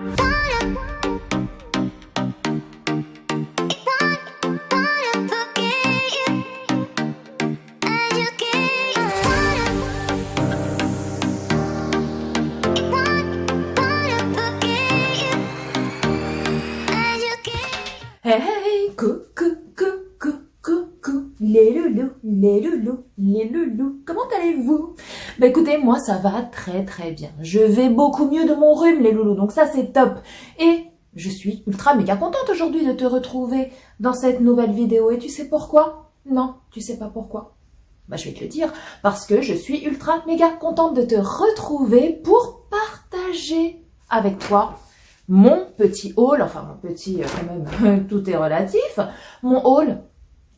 Hey, coucou, les loulous, comment allez-vous? Bah écoutez, moi ça va très bien. Je vais beaucoup mieux de mon rhume, les loulous, donc ça c'est top. Et je suis ultra méga contente aujourd'hui de te retrouver dans cette nouvelle vidéo. Et tu sais pourquoi? Non, tu sais pas pourquoi? Bah je vais te le dire, parce que je suis ultra méga contente de te retrouver pour partager avec toi mon petit haul, enfin mon petit, quand même, tout est relatif, mon haul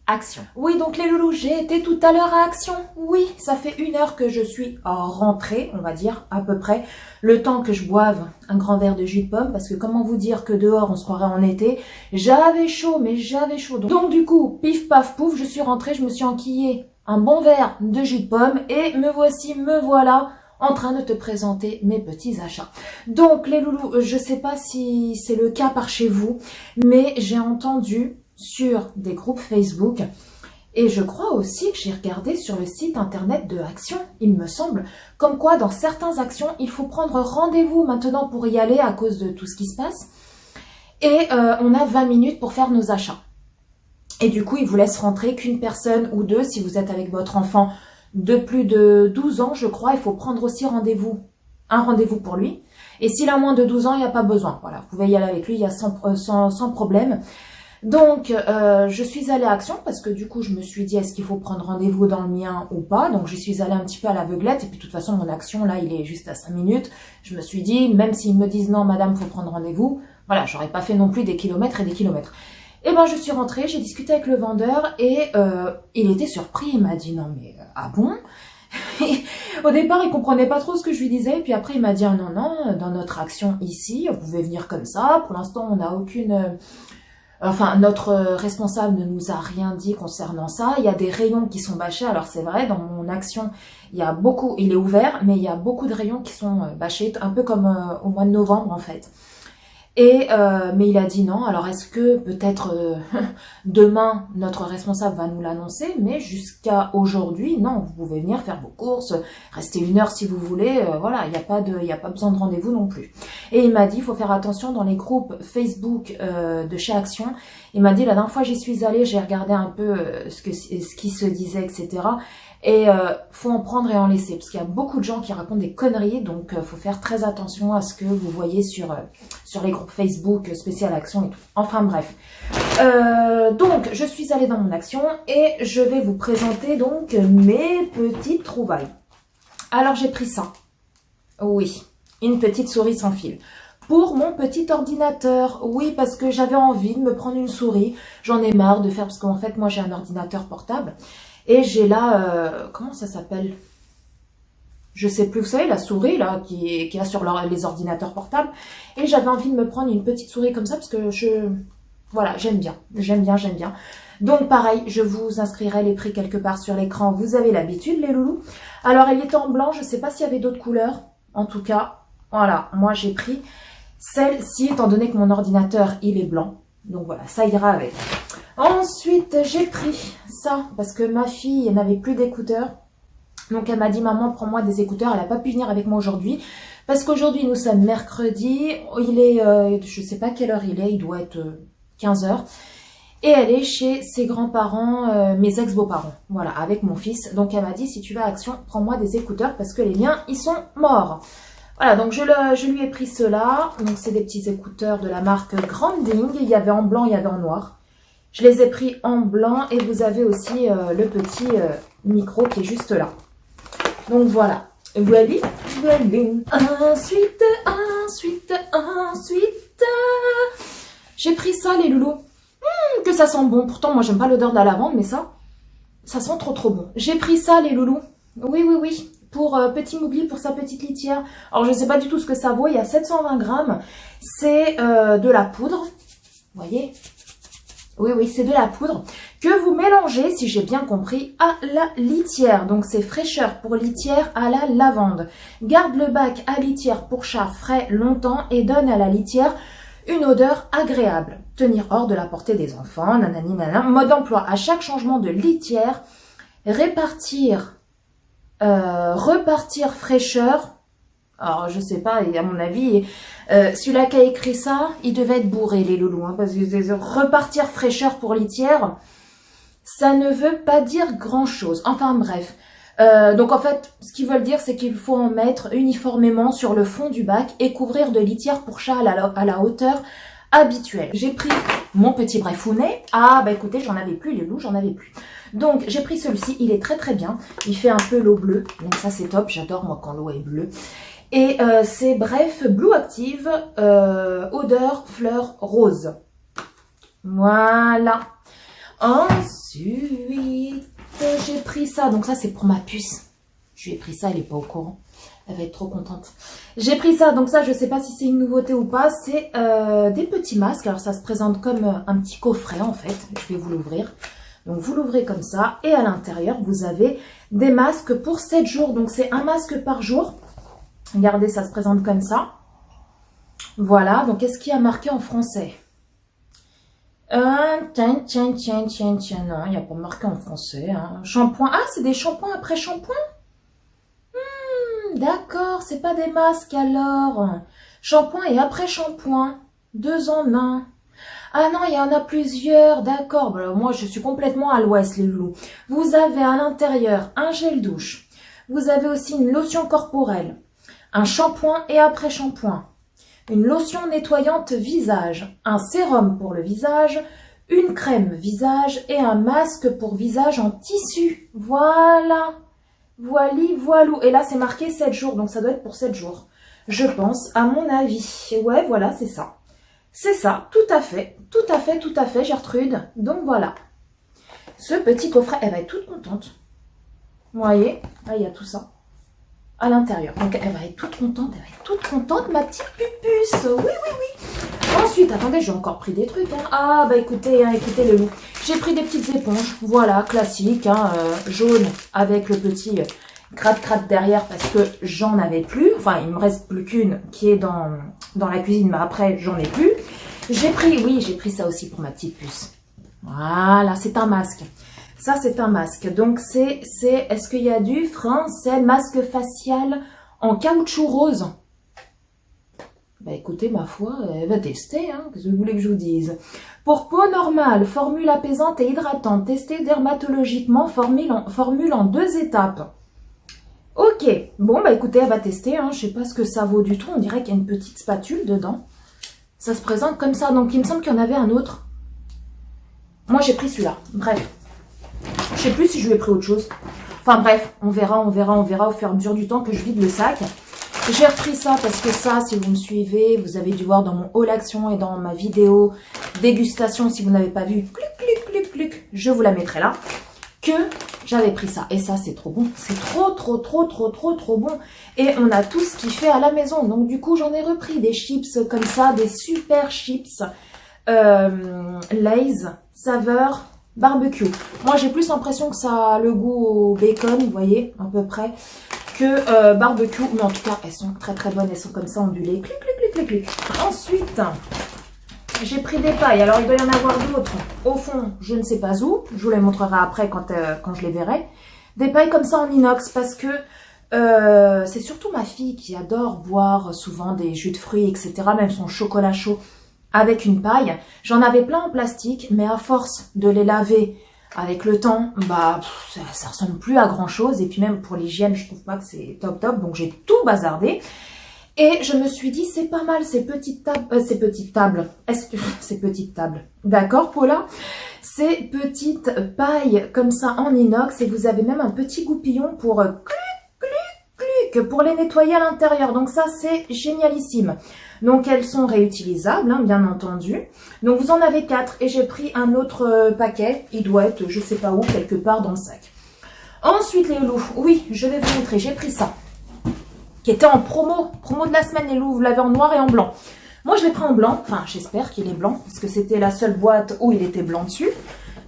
Action. Oui, donc les loulous, j'ai été tout à l'heure à Action. Oui, ça fait 1 heure que je suis rentrée, on va dire, à peu près, le temps que je boive un grand verre de jus de pomme, parce que comment vous dire que dehors, on se croirait en été, j'avais chaud, mais j'avais chaud. Donc du coup, pif paf pouf, je suis rentrée, je me suis enquillée un bon verre de jus de pomme, et me voilà, en train de te présenter mes petits achats. Donc les loulous, je sais pas si c'est le cas par chez vous, mais j'ai entendu sur des groupes Facebook et je crois aussi que j'ai regardé sur le site internet de Action, il me semble, comme quoi dans certaines actions, il faut prendre rendez-vous maintenant pour y aller à cause de tout ce qui se passe et on a 20 minutes pour faire nos achats. Et du coup, ils vous laissent rentrer qu'une personne ou deux si vous êtes avec votre enfant de plus de 12 ans, je crois, il faut prendre aussi un rendez-vous pour lui. Et s'il a moins de 12 ans, il n'y a pas besoin. Voilà, vous pouvez y aller avec lui, il y a sans problème. Donc, je suis allée à Action parce que du coup, je me suis dit, est-ce qu'il faut prendre rendez-vous dans le mien ou pas? Donc, je suis allée un petit peu à l'aveuglette. Et puis, de toute façon, mon Action, là, il est juste à 5 minutes. Je me suis dit, même s'ils me disent, non, madame, faut prendre rendez-vous, voilà, j'aurais pas fait non plus des kilomètres et des kilomètres. Et ben, je suis rentrée, j'ai discuté avec le vendeur et il était surpris. Il m'a dit, non, mais ah bon? Au départ, il comprenait pas trop ce que je lui disais. Et puis après, il m'a dit, ah, non, dans notre Action ici, vous pouvez venir comme ça. Pour l'instant, on n'a aucune... Enfin, notre responsable ne nous a rien dit concernant ça. Il y a des rayons qui sont bâchés. Alors c'est vrai, dans mon Action, il est ouvert, mais il y a beaucoup de rayons qui sont bâchés, un peu comme au mois de novembre en fait. Et mais il a dit non. Alors est-ce que peut-être demain notre responsable va nous l'annoncer, mais jusqu'à aujourd'hui, non. Vous pouvez venir faire vos courses, rester 1 heure si vous voulez. Voilà, il n'y a pas besoin de rendez-vous non plus. Et il m'a dit, il faut faire attention dans les groupes Facebook de chez Action. Il m'a dit la dernière fois j'y suis allée, j'ai regardé un peu ce qui se disait, etc. Et faut en prendre et en laisser, parce qu'il y a beaucoup de gens qui racontent des conneries, donc faut faire très attention à ce que vous voyez sur les groupes Facebook spécial Action et tout. Enfin bref. Donc je suis allée dans mon Action et je vais vous présenter donc mes petites trouvailles. Alors j'ai pris ça. Oui, une petite souris sans fil. Pour mon petit ordinateur, oui, parce que j'avais envie de me prendre une souris. J'en ai marre de faire, parce qu'en fait moi j'ai un ordinateur portable. Et j'ai là, comment ça s'appelle? Je sais plus, vous savez, la souris là qui a sur les ordinateurs portables. Et j'avais envie de me prendre une petite souris comme ça parce que voilà, j'aime bien. Donc pareil, je vous inscrirai les prix quelque part sur l'écran. Vous avez l'habitude, les loulous. Alors elle était en blanc, je sais pas s'il y avait d'autres couleurs. En tout cas, voilà, moi j'ai pris celle-ci étant donné que mon ordinateur il est blanc. Donc voilà, ça ira avec. Ensuite, j'ai pris ça parce que ma fille n'avait plus d'écouteurs. Donc elle m'a dit, maman, prends-moi des écouteurs. Elle n'a pas pu venir avec moi aujourd'hui. Parce qu'aujourd'hui, nous sommes mercredi. Il est, je sais pas quelle heure il doit être 15 h. Et elle est chez ses grands-parents, mes ex-beaux-parents. Voilà, avec mon fils. Donc elle m'a dit, si tu vas à Action, prends-moi des écouteurs parce que les miens, ils sont morts. Voilà, donc je lui ai pris ceux-là. Donc c'est des petits écouteurs de la marque Granding. Il y avait en blanc, il y avait en noir. Je les ai pris en blanc et vous avez aussi le petit micro qui est juste là. Donc voilà. Voilà. Ensuite, j'ai pris ça les loulous. Que ça sent bon. Pourtant, moi, j'aime pas l'odeur de la lavande, mais ça sent trop bon. J'ai pris ça les loulous. Oui. Pour petit Mougli, pour sa petite litière. Alors, je sais pas du tout ce que ça vaut. Il y a 720 grammes. C'est de la poudre. Vous voyez ? Oui, oui, c'est de la poudre que vous mélangez, si j'ai bien compris, à la litière. Donc, c'est fraîcheur pour litière à la lavande. Garde le bac à litière pour chat frais longtemps et donne à la litière une odeur agréable. Tenir hors de la portée des enfants, nanani, nanana. Mode d'emploi, à chaque changement de litière, repartir fraîcheur. Alors, je sais pas, et à mon avis, celui-là qui a écrit ça, il devait être bourré, les loulous, hein, parce que repartir fraîcheur pour litière, ça ne veut pas dire grand-chose. Enfin, bref. Donc, en fait, ce qu'ils veulent dire, c'est qu'il faut en mettre uniformément sur le fond du bac et couvrir de litière pour chat à la hauteur habituelle. J'ai pris mon petit brefounet. Ah, bah écoutez, j'en avais plus, les loups, j'en avais plus. Donc, j'ai pris celui-ci, il est très très bien. Il fait un peu l'eau bleue, donc ça c'est top, j'adore moi quand l'eau est bleue. Et c'est bref, Blue Active, odeur fleur rose. Voilà. Ensuite, j'ai pris ça. Donc ça, c'est pour ma puce. Je lui ai pris ça, elle n'est pas au courant. Elle va être trop contente. J'ai pris ça, donc ça, je ne sais pas si c'est une nouveauté ou pas. C'est des petits masques. Alors, ça se présente comme un petit coffret, en fait. Je vais vous l'ouvrir. Donc, vous l'ouvrez comme ça. Et à l'intérieur, vous avez des masques pour 7 jours. Donc, c'est un masque par jour. Regardez, ça se présente comme ça. Voilà, donc qu'est-ce qu'il y a marqué en français? Tiens, non, il n'y a pas marqué en français. Hein. Shampoing, ah, c'est des shampoings après shampoing? D'accord, c'est pas des masques alors. Shampoing et après shampoing, 2 en 1. Ah non, il y en a plusieurs, d'accord. Bah, moi, je suis complètement à l'ouest, les loulous. Vous avez à l'intérieur un gel douche. Vous avez aussi une lotion corporelle. Un shampoing et après shampoing, une lotion nettoyante visage, un sérum pour le visage, une crème visage et un masque pour visage en tissu. Voilà, voili, voilou. Et là, c'est marqué 7 jours, donc ça doit être pour 7 jours. Je pense, à mon avis. Ouais, voilà, c'est ça. C'est ça, tout à fait, Gertrude. Donc voilà. Ce petit coffret, elle va être toute contente. Vous voyez, là, il y a tout ça. À l'intérieur. Donc, elle va être toute contente, ma petite pupuce. Oui, oui, oui. Ensuite, attendez, j'ai encore pris des trucs. Hein. Ah, bah écoutez, écoutez les loups. J'ai pris des petites éponges. Voilà, classique, hein, jaune avec le petit gratte-gratte derrière parce que j'en avais plus. Enfin, il me reste plus qu'une qui est dans la cuisine, mais après, j'en ai plus. J'ai pris ça aussi pour ma petite puce. Voilà, c'est un masque. Ça, c'est un masque. Donc, est-ce qu'il y a du français? Masque facial en caoutchouc rose. Bah, écoutez, ma foi, elle va tester, hein. Qu'est-ce que vous voulez que je vous dise? Pour peau normale, formule apaisante et hydratante. Testée dermatologiquement, formule en 2 étapes. Ok. Bon, bah, écoutez, elle va tester, hein. Je sais pas ce que ça vaut du tout. On dirait qu'il y a une petite spatule dedans. Ça se présente comme ça. Donc, il me semble qu'il y en avait un autre. Moi, j'ai pris celui-là. Bref. Je sais plus si je lui ai pris autre chose. Enfin bref, on verra au fur et à mesure du temps que je vide le sac. J'ai repris ça parce que ça, si vous me suivez, vous avez dû voir dans mon haul action et dans ma vidéo dégustation, si vous n'avez pas vu, je vous la mettrai là, que j'avais pris ça. Et ça, c'est trop bon. C'est trop bon. Et on a tout ce qu'il fait à la maison. Donc du coup, j'en ai repris des chips comme ça, des super chips Lay's, saveur barbecue. Moi, j'ai plus l'impression que ça a le goût au bacon, vous voyez, à peu près, que barbecue. Mais en tout cas, elles sont très bonnes. Elles sont comme ça ondulées. Clic. Ensuite, j'ai pris des pailles. Alors, il doit y en avoir d'autres. Au fond, je ne sais pas où. Je vous les montrerai après quand je les verrai. Des pailles comme ça en inox parce que c'est surtout ma fille qui adore boire souvent des jus de fruits, etc. Même son chocolat chaud. Avec une paille, j'en avais plein en plastique, mais à force de les laver avec le temps, bah ça ressemble plus à grand chose. Et puis même pour l'hygiène, je trouve pas que c'est top. Donc j'ai tout bazardé. Et je me suis dit, c'est pas mal ces petites tables. Ces petites tables. D'accord, Paula? Ces petites pailles comme ça en inox. Et vous avez même un petit goupillon pour pour les nettoyer à l'intérieur. Donc ça, c'est génialissime. Donc elles sont réutilisables, hein, bien entendu. Donc vous en avez 4 et j'ai pris un autre paquet. Il doit être, je sais pas où, quelque part dans le sac. Ensuite, les loups, oui, je vais vous montrer. J'ai pris ça, qui était en promo de la semaine, les loups. Vous l'avez en noir et en blanc. Moi, je l'ai pris en blanc. Enfin, j'espère qu'il est blanc, parce que c'était la seule boîte où il était blanc dessus.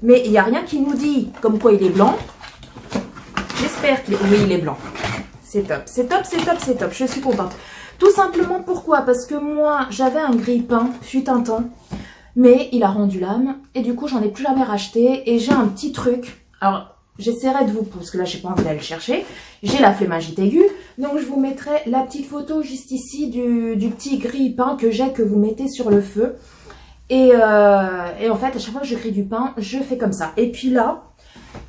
Mais il n'y a rien qui nous dit comme quoi il est blanc. J'espère qu'il est... Oui, il est blanc. C'est top, c'est top, c'est top, c'est top. Je suis contente. Tout simplement pourquoi? Parce que moi, j'avais un grille-pain, fut un temps. Mais il a rendu l'âme. Et du coup, j'en ai plus jamais racheté. Et j'ai un petit truc. Alors... J'essaierai de vous, parce que là, j'ai pas envie d'aller le chercher. J'ai la flémingite aiguë. Donc, je vous mettrai la petite photo juste ici du petit grille-pain que j'ai, que vous mettez sur le feu. Et en fait, à chaque fois que je grille du pain, je fais comme ça. Et puis là,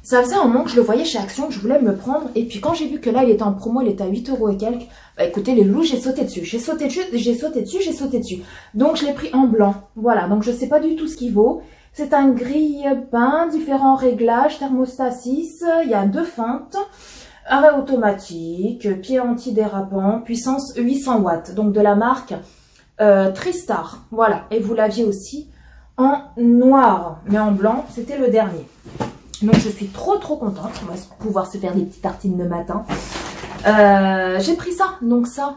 ça faisait un moment que je le voyais chez Action, que je voulais me le prendre. Et puis, quand j'ai vu que là, il était en promo, il était à 8 € et quelques. Bah, écoutez, les loups, j'ai sauté dessus. J'ai sauté dessus, j'ai sauté dessus, j'ai sauté dessus. Donc, je l'ai pris en blanc. Voilà. Donc, je sais pas du tout ce qu'il vaut. C'est un grille-pain, différents réglages, thermostat 6, il y a 2 fentes, arrêt automatique, pied antidérapant, puissance 800 watts, donc de la marque Tristar. Voilà, et vous l'aviez aussi en noir, mais en blanc, c'était le dernier. Donc je suis trop contente, on va pouvoir se faire des petites tartines le matin. J'ai pris ça, donc ça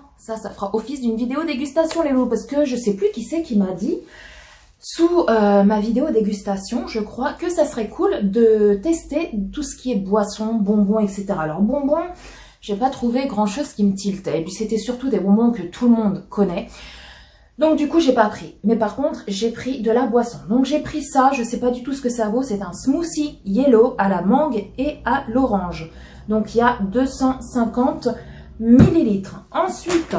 fera office d'une vidéo dégustation les loups, parce que je sais plus qui c'est qui m'a dit sous ma vidéo dégustation, je crois que ça serait cool de tester tout ce qui est boissons, bonbons, etc. Alors bonbons, j'ai pas trouvé grand chose qui me tiltait. Et puis c'était surtout des bonbons que tout le monde connaît. Donc du coup j'ai pas pris. Mais par contre j'ai pris de la boisson. Donc j'ai pris ça, je sais pas du tout ce que ça vaut. C'est un smoothie yellow à la mangue et à l'orange. Donc il y a 250 millilitres. Ensuite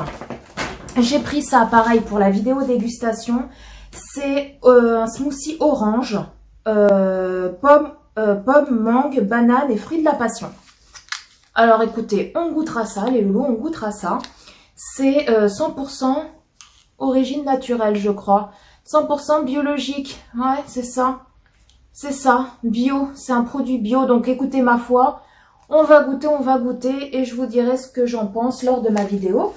j'ai pris ça pareil pour la vidéo dégustation. C'est un smoothie orange, pomme, mangue, banane et fruits de la passion. Alors écoutez, on goûtera ça, les loulous, on goûtera ça. C'est 100% origine naturelle, je crois. 100% biologique, ouais, c'est ça. C'est ça, bio, c'est un produit bio. Donc écoutez, ma foi, on va goûter et je vous dirai ce que j'en pense lors de ma vidéo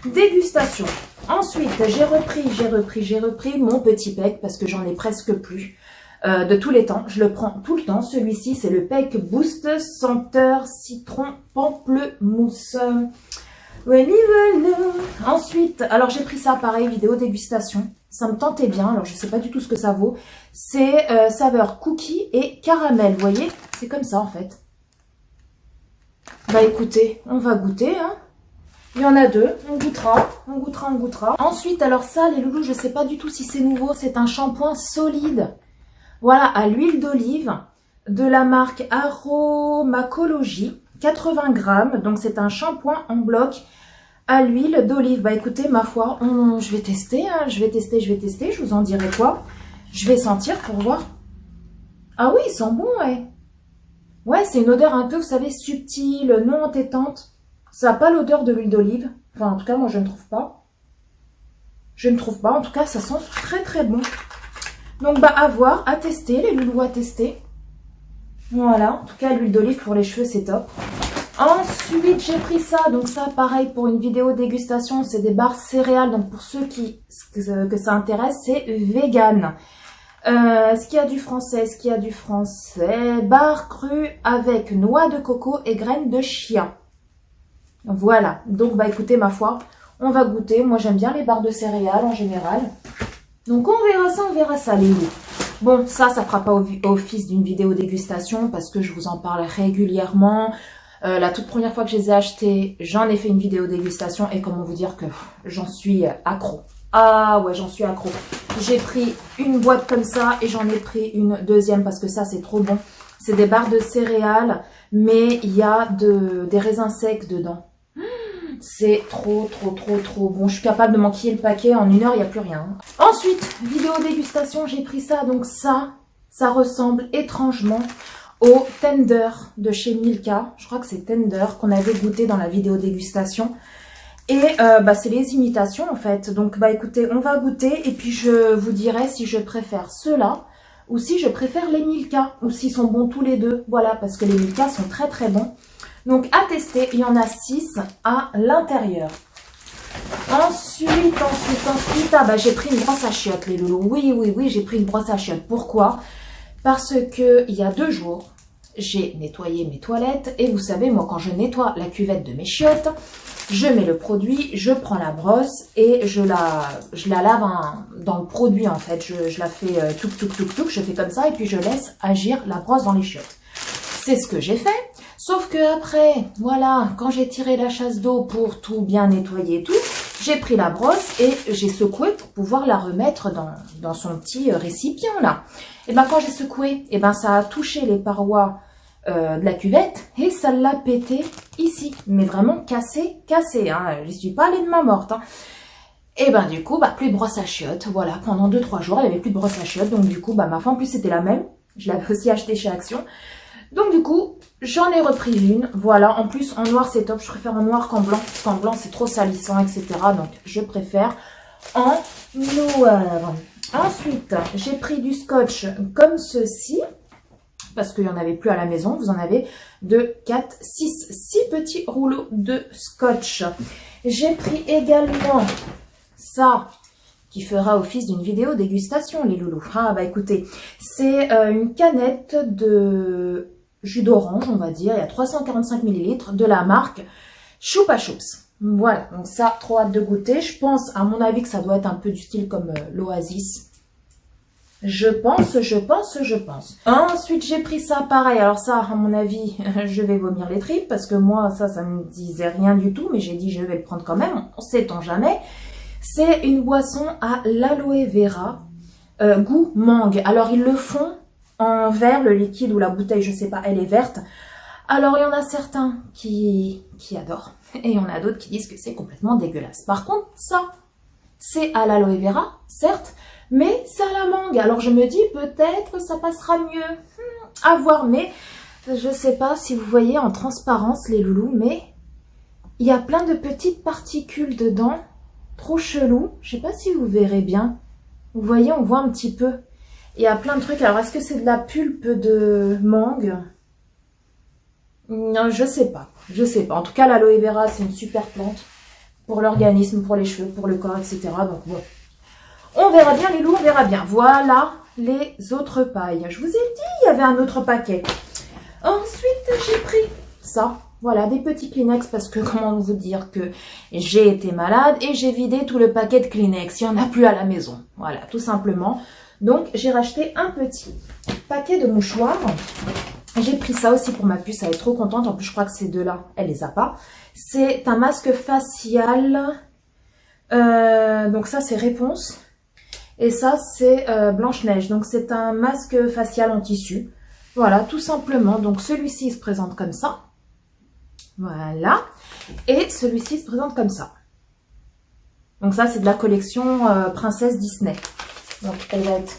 dégustation. Ensuite, j'ai repris mon petit Peck parce que j'en ai presque plus de tous les temps. Je le prends tout le temps. Celui-ci, c'est le Peck Boost senteur citron pamplemousse. Ensuite, alors j'ai pris ça pareil, vidéo dégustation. Ça me tentait bien, alors je sais pas du tout ce que ça vaut. C'est saveur cookie et caramel, vous voyez? C'est comme ça en fait. Bah écoutez, on va goûter, hein. Il y en a 2, on goûtera. Ensuite, alors ça, les loulous, je sais pas du tout si c'est nouveau, c'est un shampoing solide. Voilà, à l'huile d'olive de la marque Aromacologie, 80 grammes. Donc c'est un shampoing en bloc à l'huile d'olive. Bah écoutez, ma foi, je vais tester, hein, je vais tester, je vous en dirai quoi. Je vais sentir pour voir. Ah oui, ils sont bons, ouais. Ouais, c'est une odeur un peu, vous savez, subtile, non entêtante. Ça n'a pas l'odeur de l'huile d'olive. Enfin, en tout cas, moi, je ne trouve pas. Je ne trouve pas. En tout cas, ça sent très bon. Donc, bah, à voir, à tester. Les loulous à tester. Voilà. En tout cas, l'huile d'olive pour les cheveux, c'est top. Ensuite, j'ai pris ça. Donc, ça, pareil, pour une vidéo dégustation, c'est des barres céréales. Donc, pour ceux que ça intéresse, c'est vegan. Est-ce qu'il y a du français? Barres crues avec noix de coco et graines de chia. Voilà, donc bah écoutez, ma foi, on va goûter. Moi j'aime bien les barres de céréales en général. Donc on verra ça les loups. Bon, ça fera pas office d'une vidéo dégustation parce que je vous en parle régulièrement. La toute première fois que je les ai achetés, j'en ai fait une vidéo dégustation et comment vous dire que j'en suis accro. Ah ouais, j'en suis accro. J'ai pris une boîte comme ça et j'en ai pris une deuxième parce que ça c'est trop bon. C'est des barres de céréales, mais il y a des raisins secs dedans. C'est trop bon. Je suis capable de m'enquiller le paquet. En 1 heure, il n'y a plus rien. Ensuite, vidéo dégustation, j'ai pris ça. Donc ça ressemble étrangement au Tender de chez Milka. Je crois que c'est Tender qu'on avait goûté dans la vidéo dégustation. Et bah, c'est les imitations en fait. Donc bah écoutez, on va goûter et puis je vous dirai si je préfère ceux-là ou si je préfère les Milka ou s'ils sont bons tous les deux. Voilà, parce que les Milka sont très bons. Donc à tester, il y en a 6 à l'intérieur. Ensuite, ah bah j'ai pris une brosse à chiottes les loulous. Oui, j'ai pris une brosse à chiottes. Pourquoi? Parce que il y a 2 jours, j'ai nettoyé mes toilettes. Et vous savez, moi, quand je nettoie la cuvette de mes chiottes, je mets le produit, je prends la brosse et je la lave dans le produit, en fait. Je la fais touc, je fais comme ça et puis je laisse agir la brosse dans les chiottes. C'est ce que j'ai fait. Sauf que après, voilà, quand j'ai tiré la chasse d'eau pour tout bien nettoyer et tout, j'ai pris la brosse et j'ai secoué pour pouvoir la remettre dans son petit récipient là. Et ben quand j'ai secoué, et ben ça a touché les parois de la cuvette et ça l'a pété ici. Mais vraiment cassé, hein. Je suis pas allée de main morte. Hein. Et ben du coup, plus de brosse à chiottes. Voilà, pendant 2-3 jours, il n'y avait plus de brosse à chiottes. Donc du coup, ma fin en plus c'était la même. Je l'avais aussi achetée chez Action. Donc du coup, j'en ai repris une. Voilà, en plus en noir c'est top. Je préfère en noir qu'en blanc. Parce qu'en blanc c'est trop salissant, etc. Donc je préfère en noir. Ensuite, j'ai pris du scotch comme ceci. Parce qu'il n'y en avait plus à la maison. Vous en avez 2, 4, 6 petits rouleaux de scotch. J'ai pris également ça qui fera office d'une vidéo dégustation, les loulous. Ah bah écoutez, c'est une canette de jus d'orange, on va dire. Il y a 345 ml de la marque Choupa Choups. Voilà, donc ça, trop hâte de goûter. Je pense, à mon avis, que ça doit être un peu du style comme l'Oasis. Je pense. Ensuite, j'ai pris ça, pareil. Alors ça, à mon avis, je vais vomir les tripes parce que moi, ça me disait rien du tout. Mais j'ai dit, je vais le prendre quand même. On sait-on jamais. C'est une boisson à l'aloe vera, goût mangue. Alors, ils le font en verre, le liquide ou la bouteille, je sais pas, elle est verte. Alors, il y en a certains qui adorent et il y en a d'autres qui disent que c'est complètement dégueulasse. Par contre, ça, c'est à l'aloe vera, certes, mais c'est à la mangue. Alors, je me dis, peut-être ça passera mieux. À voir, mais je sais pas si vous voyez en transparence, les loulous, mais il y a plein de petites particules dedans. Trop chelou. Je sais pas si vous verrez bien. Vous voyez, on voit un petit peu. Il y a plein de trucs. Alors, est-ce que c'est de la pulpe de mangue? Non, je sais pas. En tout cas, l'aloe vera, c'est une super plante pour l'organisme, pour les cheveux, pour le corps, etc. Donc, bon. On verra bien, les loups, on verra bien. Voilà les autres pailles. Je vous ai dit, il y avait un autre paquet. Ensuite, j'ai pris ça. Voilà, des petits Kleenex parce que, comment vous dire que j'ai été malade et j'ai vidé tout le paquet de Kleenex. Il n'y en a plus à la maison. Voilà, tout simplement. Donc, j'ai racheté un petit paquet de mouchoirs. J'ai pris ça aussi pour ma puce. Elle est trop contente. En plus, je crois que ces deux-là, elle les a pas. C'est un masque facial. Donc ça, c'est Réponse. Et ça, c'est Blanche-Neige. Donc, c'est un masque facial en tissu. Voilà, tout simplement. Donc, celui-ci se présente comme ça. Voilà. Et celui-ci se présente comme ça. Donc ça, c'est de la collection Princesse Disney. Donc, elle va être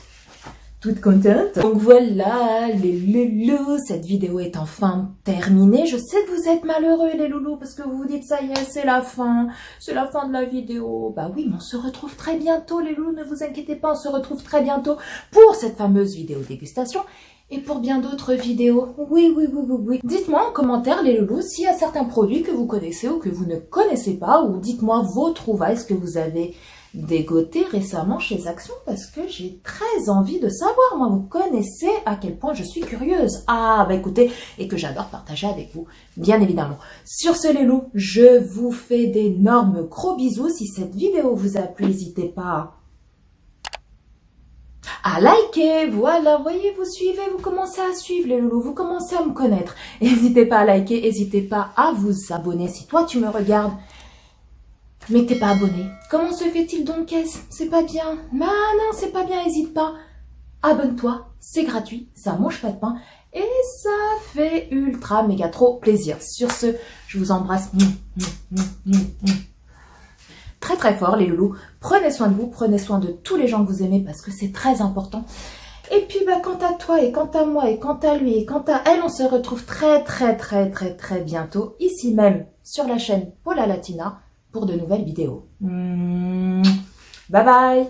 toute contente. Donc voilà, les loulous. Cette vidéo est enfin terminée. Je sais que vous êtes malheureux, les loulous, parce que vous vous dites, ça y est, c'est la fin. C'est la fin de la vidéo. Bah oui, mais on se retrouve très bientôt, les loulous. Ne vous inquiétez pas, on se retrouve très bientôt pour cette fameuse vidéo dégustation. Et pour bien d'autres vidéos. Oui. Dites-moi en commentaire, les loulous, s'il y a certains produits que vous connaissez ou que vous ne connaissez pas, ou dites-moi vos trouvailles, ce que vous avez dégoté récemment chez Action, parce que j'ai très envie de savoir. Moi, vous connaissez à quel point je suis curieuse. Ah, bah écoutez, et que j'adore partager avec vous, bien évidemment. Sur ce, les loulous, je vous fais d'énormes gros bisous. Si cette vidéo vous a plu, n'hésitez pas à liker, voilà, voyez, vous suivez, vous commencez à suivre les loulous, vous commencez à me connaître. N'hésitez pas à liker, n'hésitez pas à vous abonner si toi tu me regardes, mais que t'es pas abonné. Comment se fait-il donc, qu'est-ce? C'est pas bien. Ah non, c'est pas bien, n'hésite pas. Abonne-toi, c'est gratuit, ça mange pas de pain et ça fait ultra méga trop plaisir. Sur ce, je vous embrasse. Très très fort, les loulous. Prenez soin de vous, prenez soin de tous les gens que vous aimez parce que c'est très important. Et puis quant à toi et quant à moi et quant à lui et quant à elle, on se retrouve très bientôt ici même sur la chaîne Paula Latina pour de nouvelles vidéos. Bye bye.